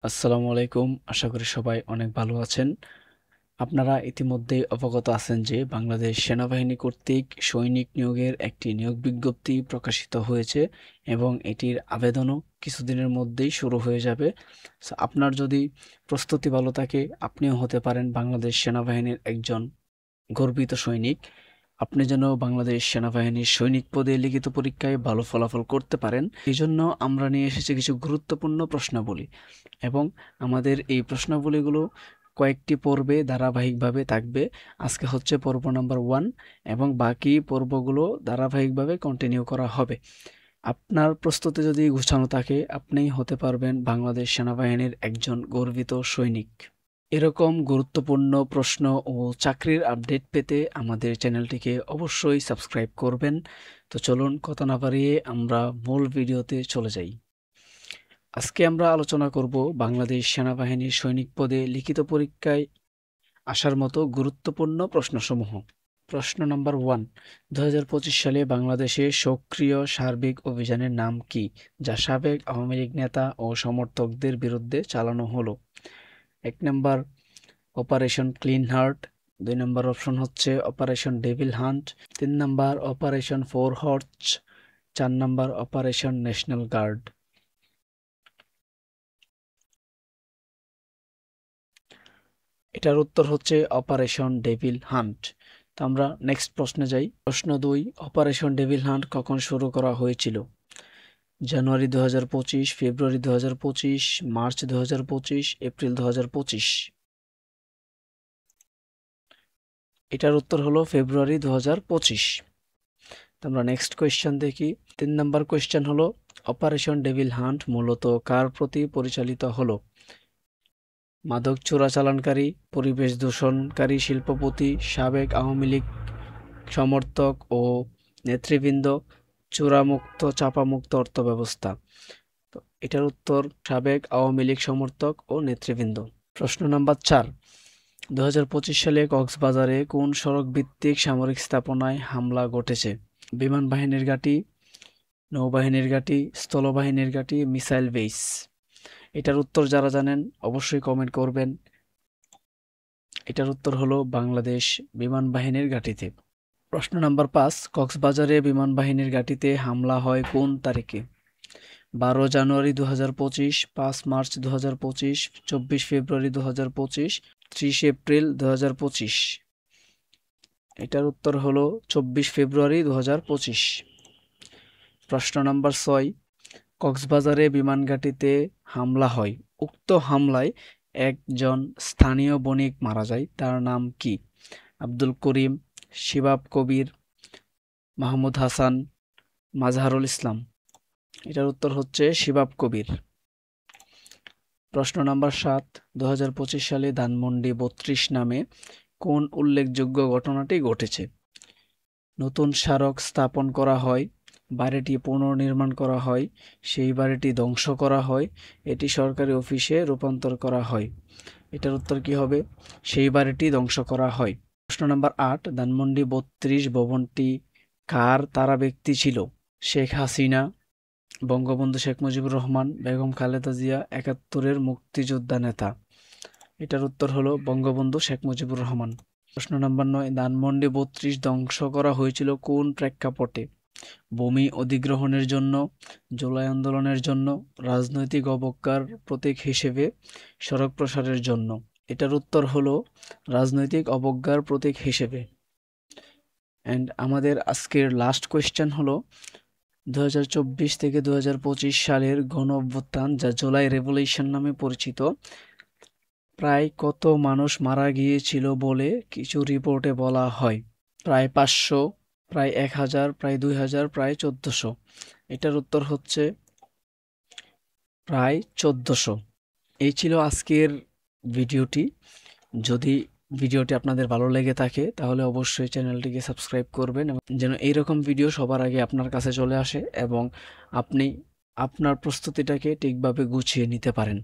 আসসালামু আলাইকুম। আশা করি সবাই অনেক ভালো আছেন। আপনারা ইতিমধ্যেই অবগত আছেন যে বাংলাদেশ সেনাবাহিনী কর্তৃক সৈনিক নিয়োগের একটি নিয়োগ বিজ্ঞপ্তি প্রকাশিত হয়েছে এবং এটির আবেদনও কিছুদিনের মধ্যেই শুরু হয়ে যাবে। আপনার যদি প্রস্তুতি ভালো থাকে, আপনিও হতে পারেন বাংলাদেশ সেনাবাহিনীর একজন গর্বিত সৈনিক। আপনি যেন বাংলাদেশ সেনাবাহিনীর সৈনিক পদে লিখিত পরীক্ষায় ভালো ফলাফল করতে পারেন, এই জন্য আমরা নিয়ে এসেছি কিছু গুরুত্বপূর্ণ প্রশ্নাবলী এবং আমাদের এই প্রশ্নাবলীগুলো কয়েকটি পর্বে ধারাবাহিকভাবে থাকবে। আজকে হচ্ছে পর্ব নাম্বার 1 এবং বাকি পর্বগুলো ধারাবাহিকভাবে কন্টিনিউ করা হবে। আপনার প্রস্তুতি যদি গুছানো থাকে, আপনিই হতে পারবেন বাংলাদেশ সেনাবাহিনীর একজন গর্বিত সৈনিক। এরকম গুরুত্বপূর্ণ প্রশ্ন ও চাকরির আপডেট পেতে আমাদের চ্যানেলটিকে অবশ্যই সাবস্ক্রাইব করবেন। তো চলুন কথা না বাড়িয়ে আমরা মূল ভিডিওতে চলে যাই। আজকে আমরা আলোচনা করব বাংলাদেশ সেনাবাহিনীর সৈনিক পদে লিখিত পরীক্ষায় আসার মতো গুরুত্বপূর্ণ প্রশ্নসমূহ। প্রশ্ন নাম্বার 1, 2025 সালে বাংলাদেশে সক্রিয় সার্বিক অভিযানের নাম কি, যা সাবেক আওয়ামী লীগ নেতা ও সমর্থকদের বিরুদ্ধে চালানো হলো? 1 নম্বর অপারেশন ক্লিন হার্ট, 2 নম্বর অপশন হচ্ছে অপারেশন ডেভিল হান্ট, 3 নম্বর অপারেশন ফোর হর্স, 4 নম্বর অপারেশন ন্যাশনাল গার্ড। এটার উত্তর হচ্ছে অপারেশন ডেভিল হান্ট। তো আমরা নেক্সট প্রশ্নে যাই। প্রশ্ন 2, অপারেশন ডেভিল হান্ট কখন শুরু করা হয়েছিল? জানুয়ারি 2025, ফেব্রুয়ারি 2025, মার্চ 2025, এপ্রিল 2025। এটার উত্তর হলো ফেব্রুয়ারি 2025। তো আমরা নেক্সট কোয়েশ্চেন দেখি। 3 নম্বর কোয়েশ্চেন হলো অপারেশন ডেভিল হান্ট মূলত কার প্রতি পরিচালিত হলো? মাদক চোরাচালানকারী, পরিবেশ দূষণকারী শিল্পপতি, সাবেক আওয়ামী লীগ সমর্থক ও নেতৃবৃন্দ, চোরামুক্ত চাপামুক্ত অর্থব্যবস্থা। তো এটার উত্তর সাবেক আওয়ামী লীগ সমর্থক ও নেতৃবৃন্দ। প্রশ্ন নাম্বার 4, 2025 সালে কক্সবাজারে কোন সড়ক ভিত্তিক সামরিক স্থাপনায় হামলা ঘটেছে? বিমান বাহিনীর ঘাঁটি, নৌবাহিনীর ঘাঁটি, স্থলবাহিনীর ঘাঁটি, মিসাইল বেস। এটার উত্তর যারা জানেন অবশ্যই কমেন্ট করবেন। এটার উত্তর হলো বাংলাদেশ বিমান বাহিনীর ঘাঁটিতে। প্রশ্ন নাম্বার 5, কক্সবাজারে বিমান বাহিনীর ঘাঁটিতে হামলা হয় কোন তারিখে? 12 জানুয়ারি 2025, 5 মার্চ 2025, 24 ফেব্রুয়ারি 2025, 30 এপ্রিল 2025। এটার উত্তর হলো 24 ফেব্রুয়ারি 2025। প্রশ্ন নাম্বার 6, কক্সবাজারে বিমান ঘাঁটিতে হামলা হয়, উক্ত হামলায় একজন স্থানীয় বণিক মারা যায়, তার নাম কি? আব্দুল করিম, শিবাব কবির, মাহমুদ হাসান, মাজহারুল ইসলাম। এটার উত্তর হচ্ছে শিবাব কবির। প্রশ্ন নাম্বার 7, 2025 সালে ধানমন্ডি 32 নামে কোন উল্লেখযোগ্য ঘটনাটি ঘটেছে? নতুন স্মারক স্থাপন করা হয়, বাড়িটি পুনর্নির্মাণ করা হয়, সেই বাড়িটি ধ্বংস করা হয়, এটি সরকারি অফিসে রূপান্তর করা হয়। এটার উত্তর কি হবে? সেই বাড়িটি ধ্বংস করা হয়। প্রশ্ন নাম্বার 8, ধানমন্ডি 32 ভবনটি কার তারা ব্যক্তি ছিল? শেখ হাসিনা, বঙ্গবন্ধু শেখ মুজিবুর রহমান, বেগম খালেদা জিয়া, 71-এর মুক্তিযোদ্ধা নেতা। এটার উত্তর হলো বঙ্গবন্ধু শেখ মুজিবুর রহমান। প্রশ্ন নাম্বার 9, ধানমন্ডি 32 ধ্বংস করা হয়েছিল কোন প্রেক্ষাপটে? ভূমি অধিগ্রহণের জন্য, জুলাই আন্দোলনের জন্য, রাজনৈতিক অবজ্ঞার প্রতীক হিসেবে, সড়ক প্রসারের জন্য। এটার উত্তর হলো রাজনৈতিক অবজ্ঞার প্রতীক হিসেবে। অ্যান্ড আমাদের আজকের লাস্ট কোয়েশ্চেন হলো 2024 থেকে 2025 সালের গণ অভ্যুত্থান, যা জুলাই রেভলিউশন নামে পরিচিত, প্রায় কত মানুষ মারা গিয়েছিল বলে কিছু রিপোর্টে বলা হয়? প্রায় 500, প্রায় 1000, প্রায় 2000, প্রায় 1400। এটার উত্তর হচ্ছে প্রায় 1400। এই ছিল আজকের ভিডিওটি। যদি ভিডিওটি আপনাদের ভালো লেগে থাকে তাহলে অবশ্যই চ্যানেলটিকে সাবস্ক্রাইব করবেন যেন এইরকম ভিডিও সবার আগে আপনার কাছে চলে আসে এবং আপনি আপনার প্রস্তুতিটাকে ঠিকভাবে গুছিয়ে নিতে পারেন।